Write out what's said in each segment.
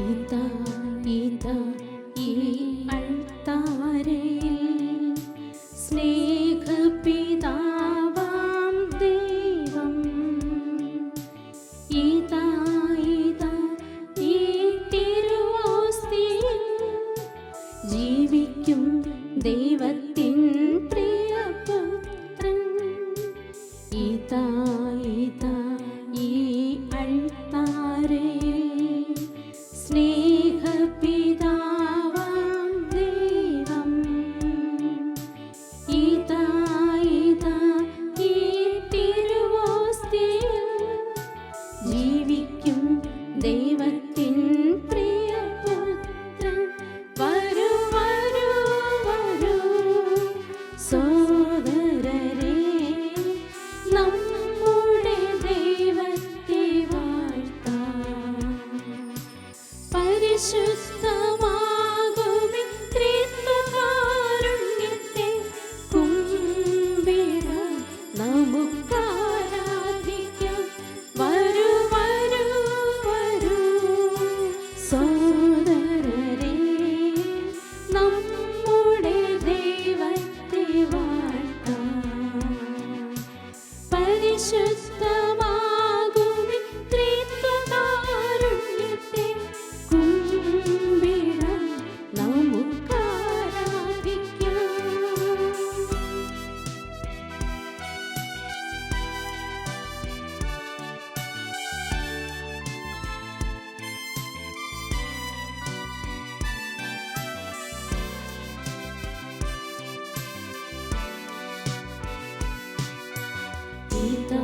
ഇതാ ഇതാ ഈ അൾത്താരയിൽ സ്നേഹപിതാവാം ദൈവം. ഇതാ ഇതാ ഈ തിരുവോസ്തിയിൽ ജീവിക്കും ദൈവത്തിൻ പ്രിയപുത്രൻ. ഇതാ ഇതാ ഈ അൾത്താരയിൽ സ്നേഹപിതാവാം ദൈവം. ഇതാ ഇതാ ഈ തിരുവോസ്തിയിൽ ജീവിക്കും ദൈവത്തിൻ പ്രിയപുത്രൻ. വരൂ വരൂ വരൂ സോദരരേ, നമ്മുടെ ദൈവത്തെ വാഴ്ത്താം. പരിശുദ്ധമാകുമി ത്രിത്വകാരുണ്യത്തെ കുമ്പിടാം, നമുക്കാരാധിക്കാം. വരൂ വരൂ വരൂ സോദരരേ, നമ്മുടെ ദൈവത്തെ വാഴ്ത്താം. പരിശുദ്ധമാകുമി ത്രിത്വകാരുണ്യത്തെ കുമ്പിടാം, നമുക്കാരാധിക്കാം. ഇതാ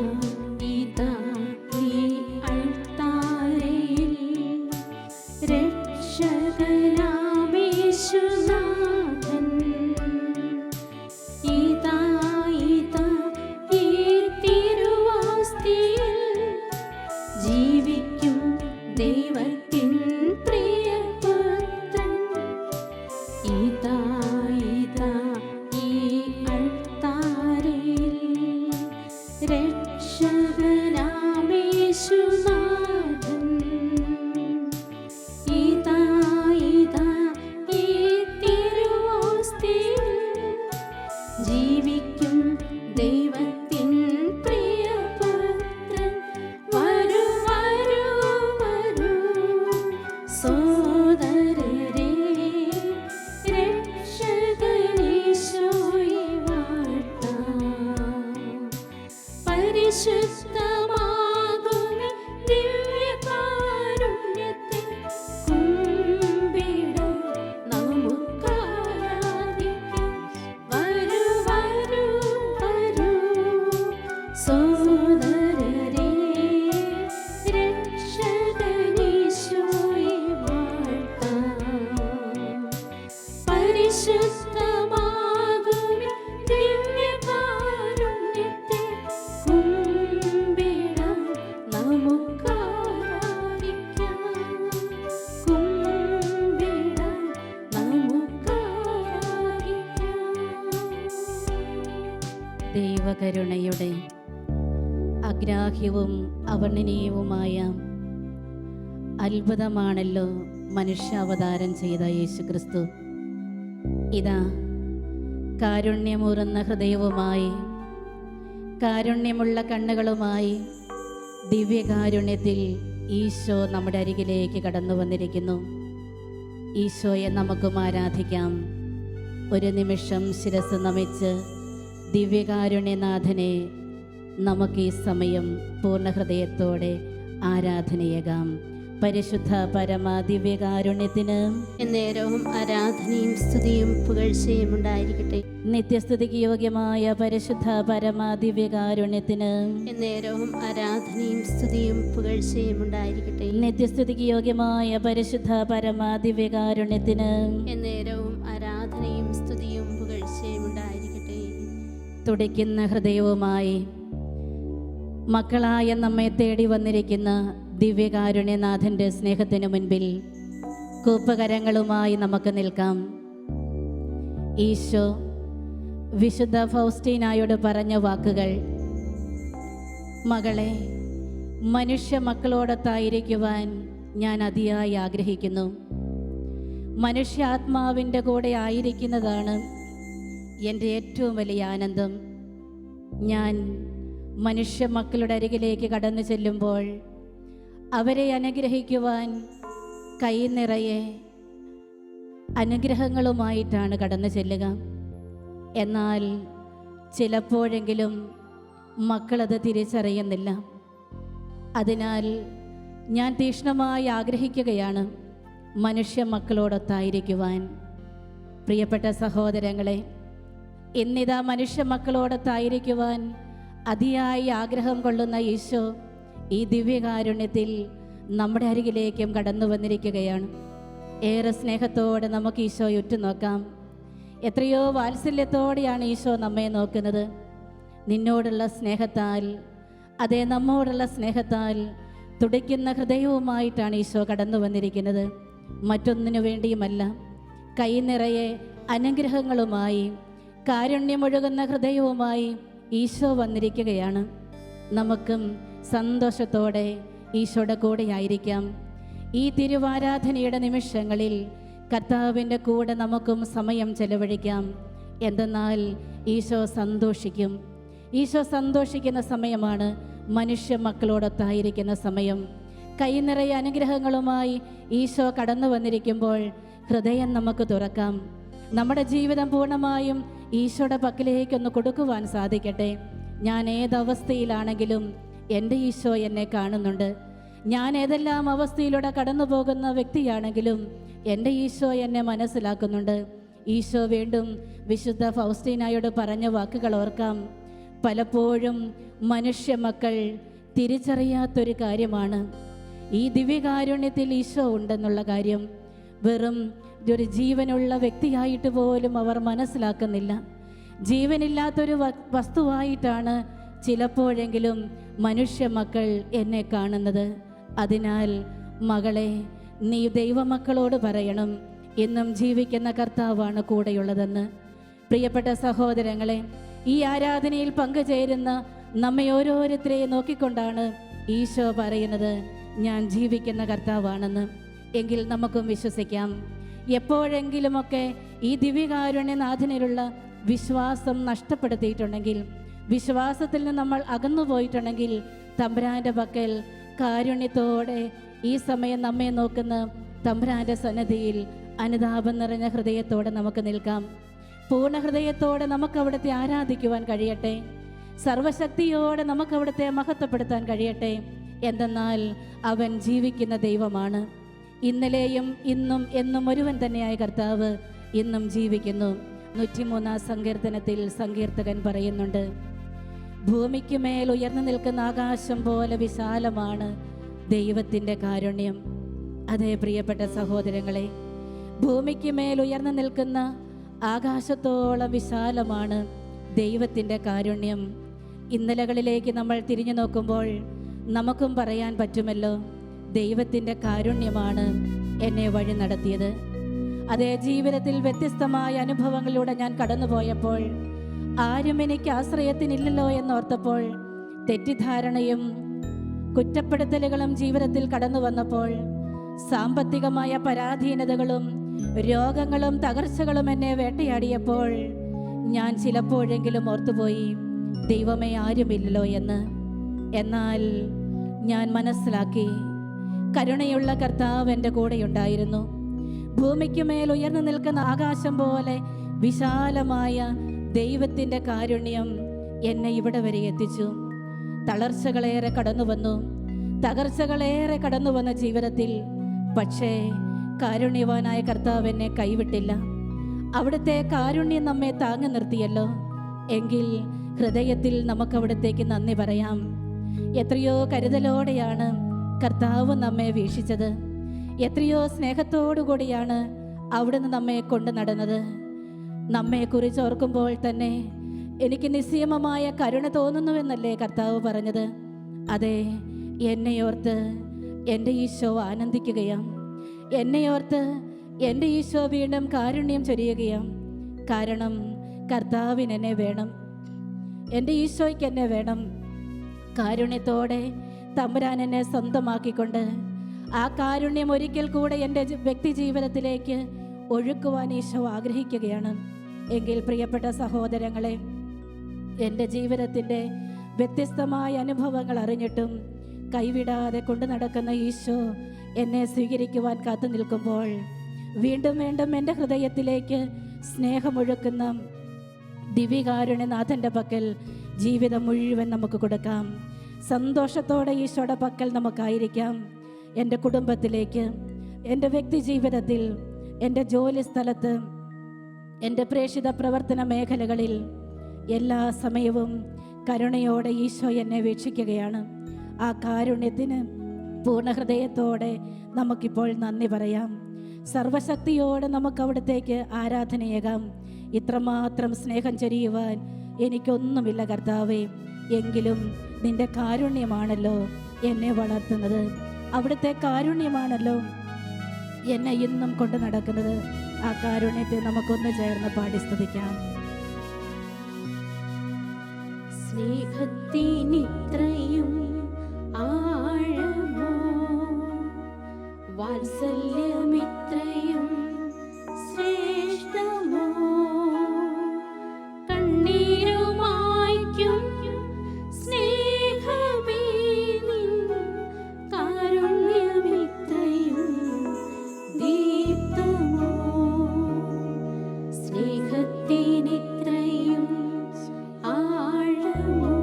ഇതാ ഈ അൾത്താരയിൽ രക്ഷകനാമേശുനാഥൻ. ഇതാ ഇതാ ഈ തിരുവോസ്തിയിൽ ജീവിക്കും ദൈവത്തിൻ പ്രിയപുത്രൻ. ഇതാ ഇതാ ഈ അൾത്താരയിൽ രക്ഷകനാമേശുനാഥൻ. ഇതാ ഇതാ ഈ തിരുവോസ്തിയിൽ ജീവിക്കും ദൈവത്തിൻ പ്രിയപുത്രൻ. വരൂ വരൂ വരൂ സോദരരേ, രക്ഷകനീശോയെ വാഴ്ത്താം. പരിശുദ്ധമാകുമി ദിവ്യകാരുണ്യത്തെ കുമ്പിടാം, നമുക്കാരാധിക്കാം. വരൂ വരൂ വരൂ സോദരരേ, രക്ഷകനീശോയെ വാഴ്ത്താം. പരിശുദ്ധമാകുമി ദിവ്യകാരുണ്യത്തെ കുമ്പിടാം, നമുക്കാരാധിക്കാം. കുമ്പിടാം, നമുക്കാരാധിക്കാം. ദൈവകരുണയുടെ അഗ്രാഹ്യവും അവർണ്ണനീയവുമായ അത്ഭുതമാണല്ലോ മനുഷ്യാവതാരം ചെയ്ത യേശുക്രിസ്തു. ഇതാ കാരുണ്യമൂറുന്ന ഹൃദയവുമായി, കാരുണ്യമുള്ള കണ്ണുകളുമായി ദിവ്യകാരുണ്യത്തിൽ ഈശോ നമ്മുടെ അരികിലേക്ക് കടന്നു വന്നിരിക്കുന്നു. ഈശോയെ നമുക്കും ആരാധിക്കാം. ഒരു നിമിഷം ശിരസ് നമിച്ച് ദിവ്യകാരുണ്യനാഥനെ നമുക്ക് ഈ സമയം പൂർണ്ണ ഹൃദയത്തോടെ ആരാധനയേകാം. പരിശുദ്ധ പരമ ദിവ്യകാരുണ്യത്തിന് എന്നേരവും ആരാധനയും സ്തുതിയും പുകഴ്ചയും ഉണ്ടായിരിക്കട്ടെ. നിത്യസ്തുതിക്ക് യോഗ്യമായ പരിശുദ്ധ പരമ ദിവ്യകാരുണ്യത്തിന് എന്നേരവും ആരാധനയും സ്തുതിയും പുകഴ്ചയും ഉണ്ടായിരിക്കട്ടെ. നിത്യസ്തുതിക്ക് യോഗ്യമായ പരിശുദ്ധ പരമ ദിവ്യകാരുണ്യത്തിന് എന്നേരവും ആരാധനയും സ്തുതിയും പുകഴ്ചയും ഉണ്ടായിരിക്കട്ടെ. തുടിക്കുന്ന ഹൃദയവുമായി മക്കളായ നമ്മെ തേടി വന്നിരിക്കുന്ന ദിവ്യകാരുണ്യനാഥൻ്റെ സ്നേഹത്തിനു മുൻപിൽ കൂപ്പകരങ്ങളുമായി നമുക്ക് നിൽക്കാം. ഈശോ വിശുദ്ധ ഫൗസ്റ്റീനായോട് പറഞ്ഞ വാക്കുകൾ, മകളെ, മനുഷ്യ മക്കളോടൊത്തായിരിക്കുവാൻ ഞാൻ അതിയായി ആഗ്രഹിക്കുന്നു. മനുഷ്യാത്മാവിൻ്റെ കൂടെ ആയിരിക്കുന്നതാണ് എൻ്റെ ഏറ്റവും വലിയ ആനന്ദം. ഞാൻ മനുഷ്യ മക്കളുടെ അരികിലേക്ക് കടന്നു ചെല്ലുമ്പോൾ അവരെ അനുഗ്രഹിക്കുവാൻ കൈ നിറയെ അനുഗ്രഹങ്ങളുമായിട്ടാണ് കടന്നു ചെല്ലുക. എന്നാൽ ചിലപ്പോഴെങ്കിലും മക്കളത് തിരിച്ചറിയുന്നില്ല. അതിനാൽ ഞാൻ തീക്ഷ്ണമായി ആഗ്രഹിക്കുകയാണ് മനുഷ്യ മക്കളോടൊത്തായിരിക്കുവാൻ. പ്രിയപ്പെട്ട സഹോദരങ്ങളെ, ഇന്നിതാ മനുഷ്യ മക്കളോടൊത്തായിരിക്കുവാൻ അതിയായി ആഗ്രഹം കൊള്ളുന്ന ഈശോ ഈ ദിവ്യകാരുണ്യത്തിൽ നമ്മുടെ അരികിലേക്കും കടന്നു വന്നിരിക്കുകയാണ്. ഏറെ സ്നേഹത്തോടെ നമുക്ക് ഈശോയെ ഉറ്റുനോക്കാം. എത്രയോ വാത്സല്യത്തോടെയാണ് ഈശോ നമ്മെ നോക്കുന്നത്. നിന്നോടുള്ള സ്നേഹത്താൽ, അതേ നമ്മോടുള്ള സ്നേഹത്താൽ തുടിക്കുന്ന ഹൃദയവുമായിട്ടാണ് ഈശോ കടന്നു വന്നിരിക്കുന്നത്. മറ്റൊന്നിനു വേണ്ടിയുമല്ല. കൈ നിറയെ അനുഗ്രഹങ്ങളുമായി, കാരുണ്യമൊഴുകുന്ന ഹൃദയവുമായി ഈശോ വന്നിരിക്കുകയാണ്. നമുക്കും സന്തോഷത്തോടെ ഈശോയുടെ കൂടെയായിരിക്കാം. ഈ തിരുവാരാധനയുടെ നിമിഷങ്ങളിൽ കർത്താവിൻ്റെ കൂടെ നമുക്കും സമയം ചെലവഴിക്കാം. എന്തെന്നാൽ ഈശോ സന്തോഷിക്കും. ഈശോ സന്തോഷിക്കുന്ന സമയമാണ് മനുഷ്യ മക്കളോടൊത്തായിരിക്കുന്ന സമയം. കൈ നിറയെ അനുഗ്രഹങ്ങളുമായി ഈശോ കടന്നു വന്നിരിക്കുമ്പോൾ ഹൃദയം നമുക്ക് തുറക്കാം. നമ്മുടെ ജീവിതം പൂർണ്ണമായും ഈശോയുടെ പക്കലേക്കൊന്ന് കൊടുക്കുവാൻ സാധിക്കട്ടെ. ഞാൻ ഏതവസ്ഥയിലാണെങ്കിലും എൻ്റെ ഈശോ എന്നെ കാണുന്നുണ്ട്. ഞാൻ ഏതെല്ലാം അവസ്ഥയിലൂടെ കടന്നു പോകുന്ന വ്യക്തിയാണെങ്കിലും എൻ്റെ ഈശോ എന്നെ മനസ്സിലാക്കുന്നുണ്ട്. ഈശോ വീണ്ടും വിശുദ്ധ ഫൗസ്റ്റീനായോട് പറഞ്ഞ വാക്കുകൾ ഓർക്കാം. പലപ്പോഴും മനുഷ്യ മക്കൾ തിരിച്ചറിയാത്തൊരു കാര്യമാണ് ഈ ദിവ്യകാരുണ്യത്തിൽ ഈശോ ഉണ്ടെന്നുള്ള കാര്യം. വെറും ഒരു ജീവനുള്ള വ്യക്തിയായിട്ട് പോലും അവർ മനസ്സിലാക്കുന്നില്ല. ജീവനില്ലാത്തൊരു വസ്തുവായിട്ടാണ് ചിലപ്പോഴെങ്കിലും മനുഷ്യ മക്കൾ എന്നെ കാണുന്നത്. അതിനാൽ മകളെ, നീ ദൈവമക്കളോട് പറയണം, എന്നും ജീവിക്കുന്ന കർത്താവാണ് കൂടെയുള്ളതെന്ന്. പ്രിയപ്പെട്ട സഹോദരങ്ങളെ, ഈ ആരാധനയിൽ പങ്കുചേരുന്ന നമ്മെ ഓരോരുത്തരെയും നോക്കിക്കൊണ്ടാണ് ഈശോ പറയുന്നത്, ഞാൻ ജീവിക്കുന്ന കർത്താവാണെന്ന്. എങ്കിൽ നമുക്കും വിശ്വസിക്കാം. എപ്പോഴെങ്കിലുമൊക്കെ ഈ ദിവ്യകാരുണ്യനാഥനിലുള്ള വിശ്വാസം നഷ്ടപ്പെടുത്തിയിട്ടുണ്ടെങ്കിൽ, വിശ്വാസത്തിൽ നിന്ന് നമ്മൾ അകന്നുപോയിട്ടുണ്ടെങ്കിൽ, തമ്പുരാൻ്റെ പക്കൽ കാരുണ്യത്തോടെ ഈ സമയം നമ്മെ നോക്കുന്ന തമ്പുരാൻ്റെ സന്നിധിയിൽ അനുതാപം നിറഞ്ഞ ഹൃദയത്തോടെ നമുക്ക് നിൽക്കാം. പൂർണ്ണ ഹൃദയത്തോടെ നമുക്ക് അവിടുത്തെ ആരാധിക്കുവാൻ കഴിയട്ടെ. സർവശക്തിയോടെ നമുക്ക് അവിടുത്തെ മഹത്വപ്പെടുത്താൻ കഴിയട്ടെ. എന്തെന്നാൽ അവൻ ജീവിക്കുന്ന ദൈവമാണ്. ഇന്നലെയും ഇന്നും എന്നും ഒരുവൻ തന്നെയായ കർത്താവ് ഇന്നും ജീവിക്കുന്നു. 103 സങ്കീർത്തനത്തിൽ സങ്കീർത്തകൻ പറയുന്നുണ്ട്, ഭൂമിക്ക് മേൽ ഉയർന്നു നിൽക്കുന്ന ആകാശം പോലെ വിശാലമാണ് ദൈവത്തിൻ്റെ കാരുണ്യം. അതേ പ്രിയപ്പെട്ട സഹോദരങ്ങളെ, ഭൂമിക്ക് മേൽ ഉയർന്നു നിൽക്കുന്ന ആകാശത്തോളം വിശാലമാണ് ദൈവത്തിൻ്റെ കാരുണ്യം. ഇന്നലകളിലേക്ക് നമ്മൾ തിരിഞ്ഞു നോക്കുമ്പോൾ നമുക്കും പറയാൻ പറ്റുമല്ലോ, ദൈവത്തിൻ്റെ കാരുണ്യമാണ് എന്നെ വഴി നടത്തിയത്. അതേ ജീവിതത്തിൽ വ്യത്യസ്തമായ അനുഭവങ്ങളിലൂടെ ഞാൻ കടന്നുപോയപ്പോൾ, ആരും എനിക്ക് ആശ്രയത്തിനില്ലല്ലോ എന്നോർത്തപ്പോൾ, തെറ്റിദ്ധാരണയും കുറ്റപ്പെടുത്തലുകളും ജീവിതത്തിൽ കടന്നു വന്നപ്പോൾ, സാമ്പത്തികമായ പരാധീനതകളും രോഗങ്ങളും തകർച്ചകളും എന്നെ വേട്ടയാടിയപ്പോൾ, ഞാൻ ചിലപ്പോഴെങ്കിലും ഓർത്തുപോയി, ദൈവമേ ആരുമില്ലല്ലോ എന്ന്. എന്നാൽ ഞാൻ മനസ്സിലാക്കി, കരുണയുള്ള കർത്താവ് എൻ്റെ കൂടെയുണ്ടായിരുന്നു. ഭൂമിക്ക് മേൽ ഉയർന്നു നിൽക്കുന്ന ആകാശം പോലെ വിശാലമായ ദൈവത്തിൻ്റെ കാരുണ്യം എന്നെ ഇവിടെ വരെ എത്തിച്ചു. തളർച്ചകളേറെ കടന്നു വന്നു, തകർച്ചകളേറെ കടന്നു വന്ന ജീവിതത്തിൽ, പക്ഷേ കാരുണ്യവാനായ കർത്താവ് എന്നെ കൈവിട്ടില്ല. അവിടുത്തെ കാരുണ്യം നമ്മെ താങ്ങി നിർത്തിയല്ലോ. എങ്കിൽ ഹൃദയത്തിൽ നമുക്കവിടത്തേക്ക് നന്ദി പറയാം. എത്രയോ കരുതലോടെയാണ് കർത്താവ് നമ്മെ വീക്ഷിച്ചത്. എത്രയോ സ്നേഹത്തോടു കൂടിയാണ് അവിടുന്ന് നമ്മെ കൊണ്ട് നടന്നത്. നമ്മെക്കുറിച്ച് ഓർക്കുമ്പോൾ തന്നെ എനിക്ക് നിസ്സീമമായ കരുണ തോന്നുന്നുവെന്നല്ലേ കർത്താവ് പറഞ്ഞത്. അതെ, എന്നെയോർത്ത് എൻ്റെ ഈശോ ആനന്ദിക്കുകയാം. എന്നെയോർത്ത് എൻ്റെ ഈശോ വീണ്ടും കാരുണ്യം ചൊരിയുകയാം. കാരണം കർത്താവിന് എന്നെ വേണം, എൻ്റെ ഈശോയ്ക്ക് എന്നെ വേണം. കാരുണ്യത്തോടെ തമ്പുരാൻ എന്നെ സ്വന്തമാക്കിക്കൊണ്ട് ആ കാരുണ്യം ഒരിക്കൽ കൂടെ എൻ്റെ വ്യക്തി ജീവിതത്തിലേക്ക് ഒഴുക്കുവാൻ ഈശോ ആഗ്രഹിക്കുകയാണ്. എങ്കിൽ പ്രിയപ്പെട്ട സഹോദരങ്ങളെ, എൻ്റെ ജീവിതത്തിൻ്റെ വ്യത്യസ്തമായ അനുഭവങ്ങൾ അറിഞ്ഞിട്ടും കൈവിടാതെ കൊണ്ടു നടക്കുന്ന ഈശോ എന്നെ സ്വീകരിക്കുവാൻ കാത്തു നിൽക്കുമ്പോൾ വീണ്ടും വീണ്ടും എൻ്റെ ഹൃദയത്തിലേക്ക് സ്നേഹമൊഴുക്കുന്ന ദിവ്യകാരുണ്യനാഥൻ്റെ പക്കൽ ജീവിതം മുഴുവൻ നമുക്ക് കൊടുക്കാം. സന്തോഷത്തോടെ ഈശോയുടെ പക്കൽ നമുക്കായിരിക്കാം. എൻ്റെ കുടുംബത്തിലേക്ക്, എൻ്റെ വ്യക്തി ജീവിതത്തിൽ, എൻ്റെ ജോലി സ്ഥലത്ത്, എൻ്റെ പ്രേക്ഷിത പ്രവർത്തന മേഖലകളിൽ എല്ലാ സമയവും കരുണയോടെ ഈശോ എന്നെ വീക്ഷിക്കുകയാണ്. ആ കാരുണ്യത്തിന് പൂർണ്ണ ഹൃദയത്തോടെ നമുക്കിപ്പോൾ നന്ദി പറയാം. സർവശക്തിയോടെ നമുക്ക് അവിടത്തേക്ക് ആരാധനയേകാം. ഇത്രമാത്രം സ്നേഹം ചൊരിയുവാൻ എനിക്കൊന്നുമില്ല കർത്താവേ, എങ്കിലും നിന്റെ കാരുണ്യമാണല്ലോ എന്നെ വളർത്തുന്നത്. അവിടുത്തെ കാരുണ്യമാണല്ലോ എന്നെ ഇന്നും കൊണ്ട് നടക്കുന്നത്. ആ കാരുണ്യത്തെ നമുക്കൊന്ന് ചേർന്ന് പാടി സ്തുതിക്കാം. സ്നേഹത്തിനിത്രയും ആഴമോ, വാത്സല്യമിത്രയും ശ്രേഷ്ഠമോ, കണ്ണീരുമായ്ക്കും സ്നേഹമേ നിൻ കാരുണ്യമിത്രയും ദീപ്തമോ. സ്നേഹത്തിനിത്രയും ആഴമോ,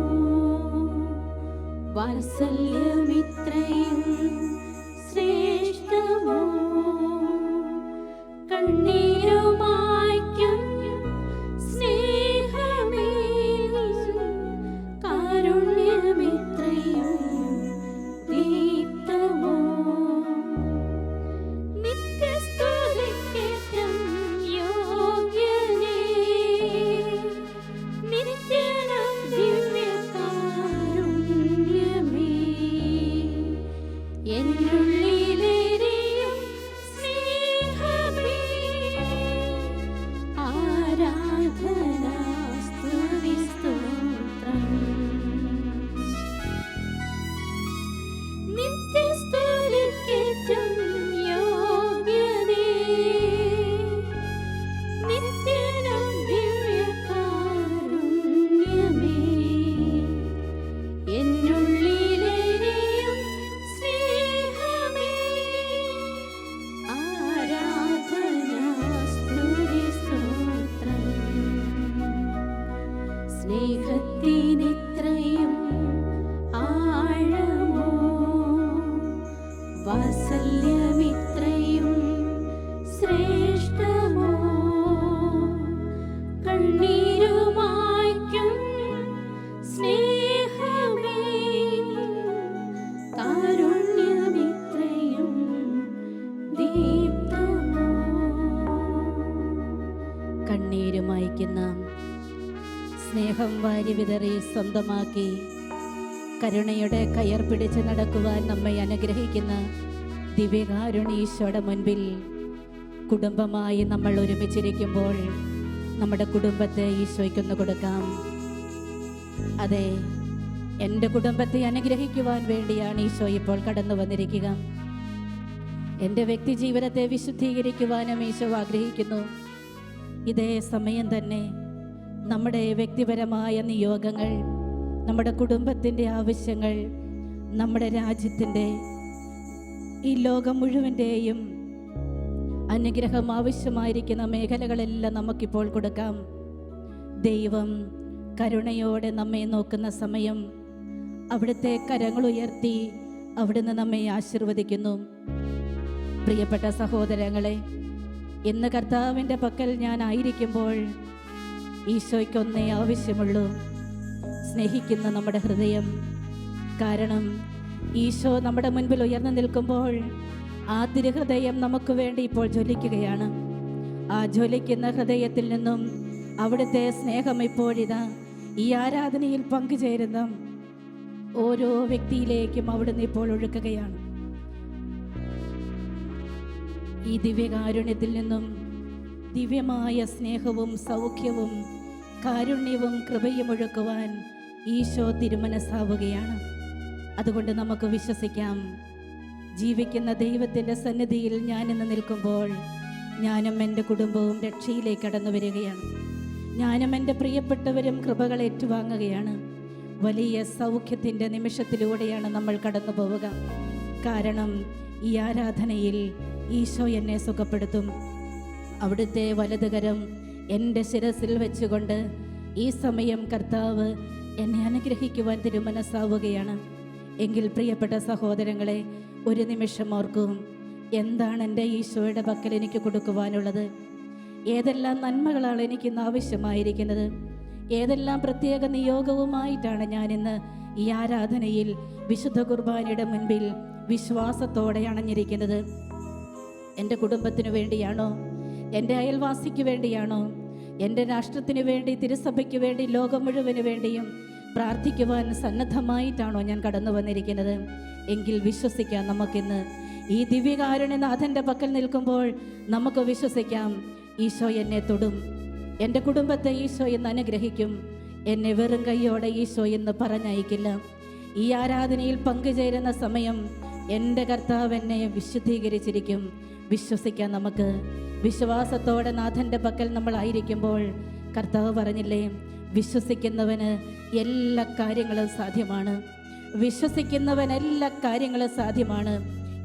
വാത്സല്യമിത്രയും ശ്രേഷ്ഠമോ, കണ്ണീരുമായ്ക്കും സ്നേഹമേ കാരുണ്യമിത്രയും ദീപ്തമോ. നിത്യസ്തുതിക്കേറ്റം യോഗ്യനേ, നിത്യനം ദിവ്യകാരുണ്യമേ, എന്നുള്ളിലെരിയും സ്നേഹമേ, ആരാധന സ്തുതി സ്തോത്രം. നിത്യസ്തുതിക്കേറ്റം യോഗ്യനേ, നിത്യനം ദിവ്യകാരുണ്യമേ, എന്നുള്ളിലെരിയും സ്നേഹമേ, ആരാധന സ്തുതി സ്തോത്രം. സ്നേഹത്തിനിത്രയും ആഴമോ, വാത്സല്യമിത്രയും ശ്രേഷ്ഠമോ, കണ്ണീരുമായ്ക്കും സ്നേഹമേ കാരുണ്യമിത്രയും ദീപ്തമോ. കണ്ണീരുമായിക്കുന്ന സ്നേഹം വാരി വിതറി സ്വന്തമാക്കി കരുണയുടെ കയർ പിടിച്ച് നടക്കുവാൻ നമ്മെ അനുഗ്രഹിക്കുന്ന ദിവ്യകാരുണ്യീശോയുടെ മുൻപിൽ കുടുംബമായി നമ്മൾ ഒരുമിച്ചിരിക്കുമ്പോൾ നമ്മുടെ കുടുംബത്തെ ഈശോയ്ക്കൊന്ന് കൊടുക്കാം. അതെ, എൻ്റെ കുടുംബത്തെ അനുഗ്രഹിക്കുവാൻ വേണ്ടിയാണ് ഈശോ ഇപ്പോൾ കടന്നു വന്നിരിക്കുക. എൻ്റെ വ്യക്തി ജീവിതത്തെ വിശുദ്ധീകരിക്കുവാനും ഈശോ ആഗ്രഹിക്കുന്നു. ഇതേ സമയം തന്നെ നമ്മുടെ വ്യക്തിപരമായ നിയോഗങ്ങൾ, നമ്മുടെ കുടുംബത്തിൻ്റെ ആവശ്യങ്ങൾ, നമ്മുടെ രാജ്യത്തിൻ്റെ, ഈ ലോകം മുഴുവൻ്റെയും അനുഗ്രഹം ആവശ്യമായിരിക്കുന്ന മേഖലകളെല്ലാം നമുക്കിപ്പോൾ കൊടുക്കാം. ദൈവം കരുണയോടെ നമ്മെ നോക്കുന്ന സമയം അവിടുത്തെ കരങ്ങൾ ഉയർത്തി അവിടുന്ന് നമ്മെ ആശീർവദിക്കുന്നു. പ്രിയപ്പെട്ട സഹോദരങ്ങളെ, ഇന്ന് കർത്താവിൻ്റെ പക്കൽ ഞാൻ ആയിരിക്കുമ്പോൾ ഈശോയ്ക്കൊന്നേ ആവശ്യമുള്ളൂ, സ്നേഹിക്കുന്ന നമ്മുടെ ഹൃദയം. കാരണം ഈശോ നമ്മുടെ മുൻപിൽ ഉയർന്നു നിൽക്കുമ്പോൾ ആ തിരുഹൃദയം നമുക്ക് വേണ്ടി ഇപ്പോൾ ജ്വലിക്കുകയാണ്. ആ ജ്വലിക്കുന്ന ഹൃദയത്തിൽ നിന്നും അവിടുത്തെ സ്നേഹം ഇപ്പോഴിതാ ഈ ആരാധനയിൽ പങ്കുചേരുന്ന ഓരോ വ്യക്തിയിലേക്കും അവിടുന്ന് ഇപ്പോൾ ഒഴുക്കുകയാണ്. ഈ ദിവ്യകാരുണ്യത്തിൽ നിന്നും ദിവ്യമായ സ്നേഹവും സൗഖ്യവും കാരുണ്യവും കൃപയും ഒഴുക്കുവാൻ ഈശോ തിരുമനസ്സാവുകയാണ്. അതുകൊണ്ട് നമുക്ക് വിശ്വസിക്കാം, ജീവിക്കുന്ന ദൈവത്തിൻ്റെ സന്നിധിയിൽ ഞാനിന്ന് നിൽക്കുമ്പോൾ ഞാനും എൻ്റെ കുടുംബവും രക്ഷയിലേക്ക് കടന്നു വരികയാണ്. ഞാനും എൻ്റെ പ്രിയപ്പെട്ടവരും കൃപകൾ ഏറ്റുവാങ്ങുകയാണ്. വലിയ സൗഖ്യത്തിൻ്റെ നിമിഷത്തിലൂടെയാണ് നമ്മൾ കടന്നു പോവുക. കാരണം ഈ ആരാധനയിൽ ഈശോ എന്നെ സുഖപ്പെടുത്തും. അവിടുത്തെ വലതുകരം എൻ്റെ ശിരസിൽ വെച്ചുകൊണ്ട് ഈ സമയം കർത്താവ് എന്നെ അനുഗ്രഹിക്കുവാൻ തിരുമനസ്സാവുകയാണ്. എങ്കിൽ പ്രിയപ്പെട്ട സഹോദരങ്ങളെ, ഒരു നിമിഷം ഓർക്കും, എന്താണ് എൻ്റെ ഈശോയുടെ പക്കൽ എനിക്ക് കൊടുക്കുവാനുള്ളത്? ഏതെല്ലാം നന്മകളാണ് എനിക്കിന്ന് ആവശ്യമായിരിക്കുന്നത്? ഏതെല്ലാം പ്രത്യേക നിയോഗവുമായിട്ടാണ് ഞാനിന്ന് ഈ ആരാധനയിൽ വിശുദ്ധ കുർബാനയുടെ മുൻപിൽ വിശ്വാസത്തോടെ അണഞ്ഞിരിക്കുന്നത്? എൻ്റെ കുടുംബത്തിനു വേണ്ടിയാണോ? എൻ്റെ അയൽവാസിക്ക് വേണ്ടിയാണോ? എൻ്റെ രാഷ്ട്രത്തിന് വേണ്ടി, തിരുസഭയ്ക്ക് വേണ്ടി, ലോകം മുഴുവന് വേണ്ടിയും പ്രാർത്ഥിക്കുവാൻ സന്നദ്ധമായിട്ടാണോ ഞാൻ കടന്നു വന്നിരിക്കുന്നത്? എങ്കിൽ വിശ്വസിക്കാം, നമുക്കിന്ന് ഈ ദിവ്യകാരുണ്യനാഥൻ്റെ പക്കൽ നിൽക്കുമ്പോൾ നമുക്ക് വിശ്വസിക്കാം, ഈശോ എന്നെ തൊടും, എൻ്റെ കുടുംബത്തെ ഈശോ എന്ന് അനുഗ്രഹിക്കും, എന്നെ വെറും കൈയോടെ ഈശോ എന്ന് പറഞ്ഞയക്കില്ല. ഈ ആരാധനയിൽ പങ്കുചേരുന്ന സമയം എൻ്റെ കർത്താവ് എന്നെ വിശുദ്ധീകരിച്ചിരിക്കും. വിശ്വസിക്കാം നമുക്ക്. വിശ്വാസത്തോടെ നാഥൻ്റെ പക്കൽ നമ്മളായിരിക്കുമ്പോൾ കർത്താവ് പറഞ്ഞില്ലേ, വിശ്വസിക്കുന്നവന് എല്ലാ കാര്യങ്ങളും സാധ്യമാണ്. വിശ്വസിക്കുന്നവൻ എല്ലാ കാര്യങ്ങളും സാധ്യമാണ്.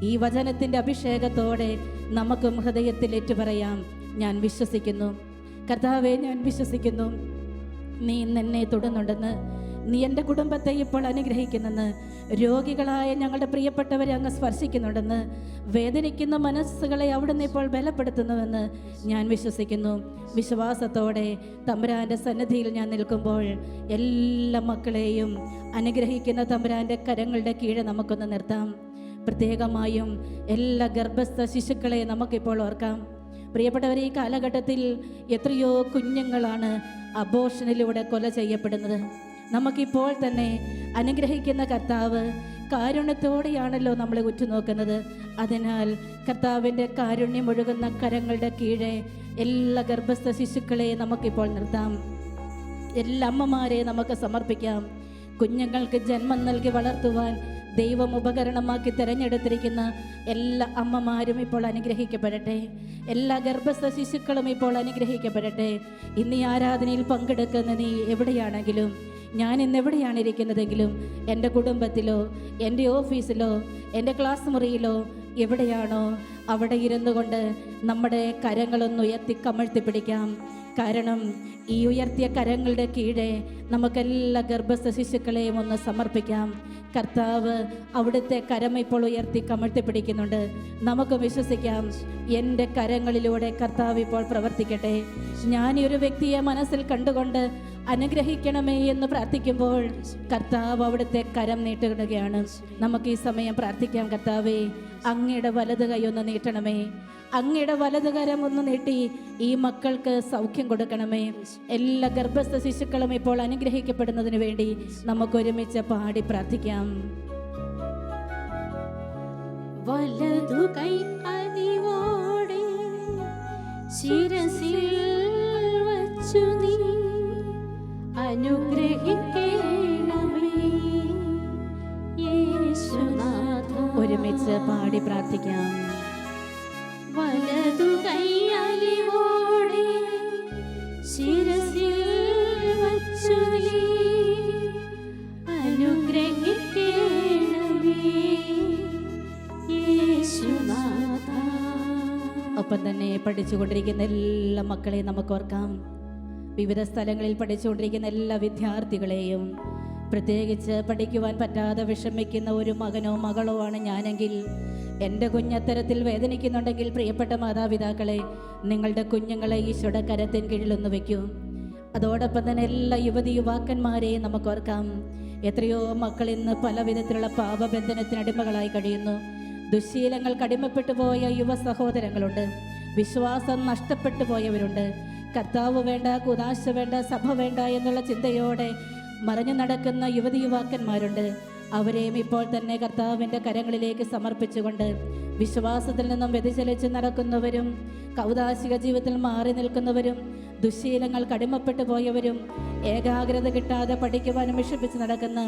ഈ വചനത്തിൻ്റെ അഭിഷേകത്തോടെ നമുക്കും ഹൃദയത്തിൽ ഏറ്റുപറയാം, ഞാൻ വിശ്വസിക്കുന്നു കർത്താവേ, ഞാൻ വിശ്വസിക്കുന്നു നീ എന്നെ തൊടുന്നുണ്ടെന്ന്, നീ എൻ്റെ കുടുംബത്തെ ഇപ്പോൾ അനുഗ്രഹിക്കുന്നെന്ന്, രോഗികളായ ഞങ്ങളുടെ പ്രിയപ്പെട്ടവരെ അങ്ങ് സ്പർശിക്കുന്നുണ്ടെന്ന്, വേദനിക്കുന്ന മനസ്സുകളെ അവിടുന്ന് ഇപ്പോൾ ബലപ്പെടുത്തുന്നുവെന്ന് ഞാൻ വിശ്വസിക്കുന്നു. വിശ്വാസത്തോടെ തമ്പുരാൻ്റെ സന്നിധിയിൽ ഞാൻ നിൽക്കുമ്പോൾ എല്ലാ മക്കളെയും അനുഗ്രഹിക്കുന്ന തമ്പുരാൻ്റെ കരങ്ങളുടെ കീഴെ നമുക്കൊന്ന് നിർത്താം. പ്രത്യേകമായും എല്ലാ ഗർഭസ്ഥ ശിശുക്കളെ നമുക്കിപ്പോൾ ഓർക്കാം. പ്രിയപ്പെട്ടവരെ, ഈ കാലഘട്ടത്തിൽ എത്രയോ കുഞ്ഞുങ്ങളാണ് അബോർഷനിലൂടെ കൊല ചെയ്യപ്പെടുന്നത്. നമുക്കിപ്പോൾ തന്നെ അനുഗ്രഹിക്കുന്ന കർത്താവ് കാരുണ്യത്തോടെയാണല്ലോ നമ്മളെ ഉറ്റുനോക്കുന്നത്. അതിനാൽ കർത്താവിൻ്റെ കാരുണ്യം ഒഴുകുന്ന കരങ്ങളുടെ കീഴെ എല്ലാ ഗർഭസ്ഥ ശിശുക്കളെ നമുക്കിപ്പോൾ നിർത്താം. എല്ലാ അമ്മമാരെ നമുക്ക് സമർപ്പിക്കാം. കുഞ്ഞുങ്ങൾക്ക് ജന്മം നൽകി വളർത്തുവാൻ ദൈവം ഉപകരണമാക്കി തിരഞ്ഞെടുത്തിരിക്കുന്ന എല്ലാ അമ്മമാരും ഇപ്പോൾ അനുഗ്രഹിക്കപ്പെടട്ടെ. എല്ലാ ഗർഭസ്ഥ ശിശുക്കളും ഇപ്പോൾ അനുഗ്രഹിക്കപ്പെടട്ടെ. ഇന്ന് ഈ ആരാധനയിൽ പങ്കെടുക്കുന്ന നീ എവിടെയാണെങ്കിലും, ഞാൻ ഇന്ന് എവിടെയാണ് ഇരിക്കുന്നതെങ്കിലും, എൻ്റെ കുടുംബത്തിലോ, എൻ്റെ ഓഫീസിലോ, എൻ്റെ ക്ലാസ് മുറിയിലോ എവിടെയാണോ അവിടെ ഇരുന്നു കൊണ്ട് നമ്മുടെ കരങ്ങളൊന്ന് ഉയർത്തി കമഴ്ത്തി പിടിക്കാം. കാരണം ഈ ഉയർത്തിയ കരങ്ങളുടെ കീഴെ നമുക്കെല്ലാ ഗർഭസ്ഥ ശിശുക്കളെയും ഒന്ന് സമർപ്പിക്കാം. കർത്താവ് അവിടുത്തെ കരം ഇപ്പോൾ ഉയർത്തി കമഴ്ത്തി പിടിക്കുന്നുണ്ട്. നമുക്ക് വിശ്വസിക്കാം, എൻ്റെ കരങ്ങളിലൂടെ കർത്താവ് ഇപ്പോൾ പ്രവർത്തിക്കട്ടെ. ഞാൻ ഈ ഒരു വ്യക്തിയെ മനസ്സിൽ കണ്ടുകൊണ്ട് അനുഗ്രഹിക്കണമേ എന്ന് പ്രാർത്ഥിക്കുമ്പോൾ കർത്താവ് അവിടുത്തെ കരം നീട്ടുകയാണ്. നമുക്ക് ഈ സമയം പ്രാർത്ഥിക്കാം. കർത്താവേ, അങ്ങയുടെ വലത് കൈ ഒന്ന് നീട്ടണമേ, അങ്ങയുടെ വലത് കരം ഒന്ന് നീട്ടി ഈ മക്കൾക്ക് സൗഖ്യം കൊടുക്കണമേ. എല്ലാ ഗർഭസ്ഥ ശിശുക്കളും ഇപ്പോൾ അനുഗ്രഹിക്കപ്പെടുന്നതിന് വേണ്ടി നമുക്ക് ഒരുമിച്ച് പാടി പ്രാർത്ഥിക്കാം. വലതു കൈ അലിവോടെ ശിരസിൽ വച്ചു നീ അനുഗ്രഹിക്കണമേ യേശുനാഥ. ഒരുമിച്ച് പാടി പ്രാർത്ഥിക്കാം. വലതു കൈ അലിവോടെ ശിരസിൽ വച്ചു നീ അനുഗ്രഹിക്കണമേ യേശുനാഥ. ഒപ്പം തന്നെ പഠിച്ചുകൊണ്ടിരിക്കുന്ന എല്ലാ മക്കളെയും നമുക്ക് ഓർക്കാം. വിവിധ സ്ഥലങ്ങളിൽ പഠിച്ചുകൊണ്ടിരിക്കുന്ന എല്ലാ വിദ്യാർത്ഥികളെയും, പ്രത്യേകിച്ച് പഠിക്കുവാൻ പറ്റാതെ വിഷമിക്കുന്ന ഒരു മകനോ മകളോ ആണ് ഞാനെങ്കിൽ, എൻ്റെ കുഞ്ഞത്തരത്തിൽ വേദനിക്കുന്നുണ്ടെങ്കിൽ, പ്രിയപ്പെട്ട മാതാപിതാക്കളെ, നിങ്ങളുടെ കുഞ്ഞുങ്ങളെ ഈശോയുടെ കരത്തിൻ കീഴിലൊന്ന് വയ്ക്കൂ. അതോടൊപ്പം തന്നെ എല്ലാ യുവതി യുവാക്കന്മാരെയും നമുക്ക് ഓർക്കാം. എത്രയോ മക്കൾ ഇന്ന് പല വിധത്തിലുള്ള പാപബന്ധനത്തിന് അടിമകളായി കഴിയുന്നു. ദുശ്ശീലങ്ങൾക്ക് അടിമപ്പെട്ടു പോയ യുവ സഹോദരങ്ങളുണ്ട്. വിശ്വാസം നഷ്ടപ്പെട്ടു പോയവരുണ്ട്. കർത്താവ് വേണ്ട, കുദാശ വേണ്ട, സഭ വേണ്ട എന്നുള്ള ചിന്തയോടെ മറഞ്ഞു നടക്കുന്ന യുവതി യുവാക്കന്മാരുണ്ട്. അവരെയും ഇപ്പോൾ തന്നെ കർത്താവിൻ്റെ കരങ്ങളിലേക്ക് സമർപ്പിച്ചുകൊണ്ട് വിശ്വാസത്തിൽ നിന്നും വ്യതിചലിച്ച് നടക്കുന്നവരും, കൗദാശിക ജീവിതത്തിൽ മാറി നിൽക്കുന്നവരും, ദുശ്ശീലങ്ങൾക്ക് അടിമപ്പെട്ടു പോയവരും, ഏകാഗ്രത കിട്ടാതെ പഠിക്കുവാനും വിഷമിച്ച് നടക്കുന്ന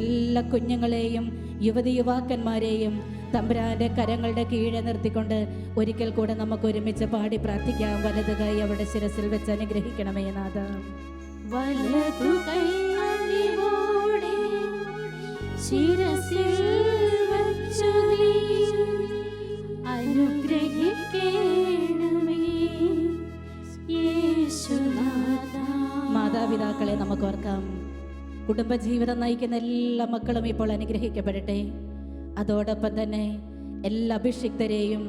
എല്ലാ കുഞ്ഞുങ്ങളെയും യുവതി യുവാക്കന്മാരെയും തമ്പുരാന്റെ കരങ്ങളുടെ കീഴെ നിർത്തിക്കൊണ്ട് ഒരിക്കൽ കൂടെ നമുക്ക് ഒരുമിച്ച് പാടി പ്രാർത്ഥിക്കാം. വലത് കൈ അവിടെ ശിരസിൽ വെച്ച് അനുഗ്രഹിക്കണമേ നാഥ. വലതു കൈ അലിവോടെ ശിരസിൽ വച്ചു നീ അനുഗ്രഹിക്കണമേ യേശുനാഥാ. മാതാപിതാക്കളെ നമുക്ക് ഓർക്കാം. കുടുംബജീവിതം നയിക്കുന്ന എല്ലാ മക്കളും ഇപ്പോൾ അനുഗ്രഹിക്കപ്പെടട്ടെ. അതോടൊപ്പം തന്നെ എല്ലാ അഭിഷിക്തരെയും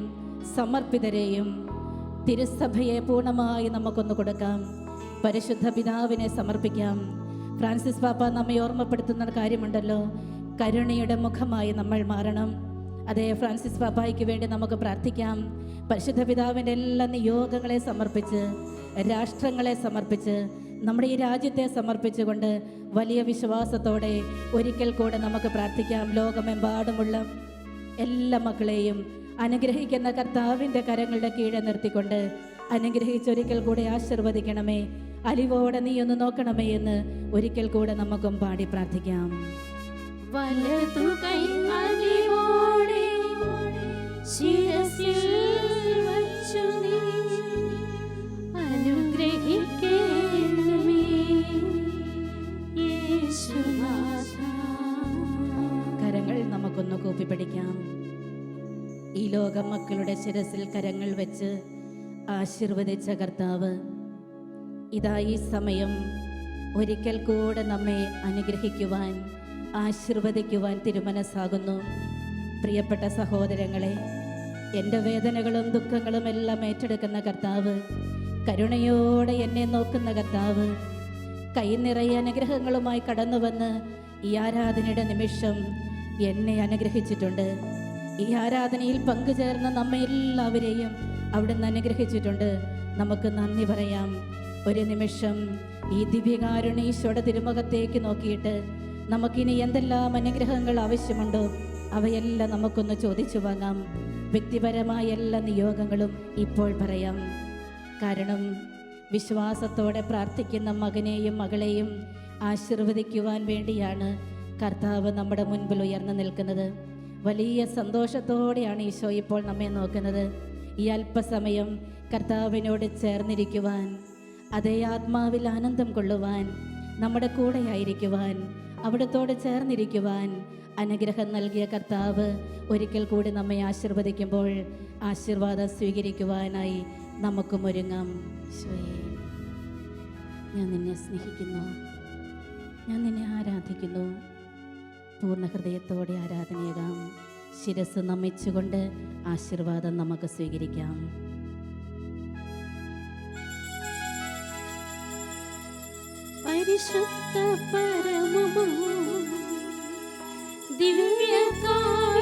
സമർപ്പിതരെയും തിരുസഭയെ പൂർണ്ണമായി നമുക്കൊന്ന് കൊടുക്കാം. പരിശുദ്ധ പിതാവിനെ സമർപ്പിക്കാം. ഫ്രാൻസിസ് പാപ്പ നമ്മെ ഓർമ്മപ്പെടുത്തുന്ന കാര്യമുണ്ടല്ലോ, കരുണയുടെ മുഖമായി നമ്മൾ മാറണം. അതേ ഫ്രാൻസിസ് പാപ്പായ്ക്ക് വേണ്ടി നമുക്ക് പ്രാർത്ഥിക്കാം. പരിശുദ്ധ പിതാവിൻ്റെ എല്ലാ നിയോഗങ്ങളെ സമർപ്പിച്ച്, രാഷ്ട്രങ്ങളെ സമർപ്പിച്ച്, നമ്മുടെ ഈ രാജ്യത്തെ സമർപ്പിച്ചുകൊണ്ട് വലിയ വിശ്വാസത്തോടെ ഒരിക്കൽ കൂടെ നമുക്ക് പ്രാർത്ഥിക്കാം. ലോകമെമ്പാടുമുള്ള എല്ലാ മക്കളെയും അനുഗ്രഹിക്കുന്ന കർത്താവിൻ്റെ കരങ്ങളുടെ കീഴെ നിർത്തിക്കൊണ്ട് അനുഗ്രഹിച്ചൊരിക്കൽ കൂടെ ആശീർവദിക്കണമേ, അലിവോടെ നീ ഒന്ന് നോക്കണമേ എന്ന് ഒരിക്കൽ കൂടെ നമുക്കും പാടി പ്രാർത്ഥിക്കാം. വലതു കൈ അലിവോടെ ശിരസിൽ വച്ചു നീ അനുഗ്രഹിക്കണമേ യേശുനാഥാ. കരങ്ങൾ നമുക്കൊന്ന് കൂപ്പിപ്പിടിക്കാം. ഈ ലോക മക്കളുടെ ശിരസിൽ കരങ്ങൾ വെച്ച് ആശീർവദിച്ച കർത്താവ് ഇതാ ഈ സമയം ഒരിക്കൽ കൂടെ നമ്മെ അനുഗ്രഹിക്കുവാൻ, ആശീർവദിക്കുവാൻ തിരുമനസ്സാകുന്നു. പ്രിയപ്പെട്ട സഹോദരങ്ങളെ, എൻ്റെ വേദനകളും ദുഃഖങ്ങളും എല്ലാം ഏറ്റെടുക്കുന്ന കർത്താവ്, കരുണയോടെ എന്നെ നോക്കുന്ന കർത്താവ്, കൈ നിറയെ അനുഗ്രഹങ്ങളുമായി കടന്നു വന്ന് ഈ ആരാധനയുടെ നിമിഷം എന്നെ അനുഗ്രഹിച്ചിട്ടുണ്ട്. ഈ ആരാധനയിൽ പങ്കുചേർന്ന നമ്മെ എല്ലാവരെയും അവിടുന്ന് അനുഗ്രഹിച്ചിട്ടുണ്ട്. നമുക്ക് നന്ദി പറയാം. ഒരു നിമിഷം ഈ ദിവ്യകാരുണീശോയുടെ തിരുമുഖത്തേക്ക് നോക്കിയിട്ട് നമുക്കിനി എന്തെല്ലാം അനുഗ്രഹങ്ങൾ ആവശ്യമുണ്ടോ അവയെല്ലാം നമുക്കൊന്ന് ചോദിച്ചു വാങ്ങാം. വ്യക്തിപരമായ എല്ലാ നിയോഗങ്ങളും ഇപ്പോൾ പറയാം. കാരണം വിശ്വാസത്തോടെ പ്രാർത്ഥിക്കുന്ന മകനെയും മകളെയും ആശീർവദിക്കുവാൻ വേണ്ടിയാണ് കർത്താവ് നമ്മുടെ മുൻപിൽ ഉയർന്നു നിൽക്കുന്നത്. വലിയ സന്തോഷത്തോടെയാണ് ഈശോ ഇപ്പോൾ നമ്മെ നോക്കുന്നത്. ഈ അല്പസമയം കർത്താവിനോട് ചേർന്നിരിക്കുവാൻ, അതേ ആത്മാവിൽ ആനന്ദം കൊള്ളുവാൻ, നമ്മുടെ കൂടെയായിരിക്കുവാൻ, അവിടത്തോട് ചേർന്നിരിക്കുവാൻ അനുഗ്രഹം നൽകിയ കർത്താവ് ഒരിക്കൽ കൂടി നമ്മെ ആശീർവദിക്കുമ്പോൾ ആശീർവാദം സ്വീകരിക്കുവാനായി നമുക്കും ഒരുങ്ങാം. ഈശോയേ, ഞാൻ നിന്നെ സ്നേഹിക്കുന്നു, ഞാൻ നിന്നെ ആരാധിക്കുന്നു. പൂർണ്ണ ഹൃദയത്തോടെ ആരാധനയാകാം. ശിരസ് നമിച്ചുകൊണ്ട് ആശീർവാദം നമുക്ക് സ്വീകരിക്കാം. പരിശുദ്ധ പരമവും ദിവ്യകാരുണ്യമേ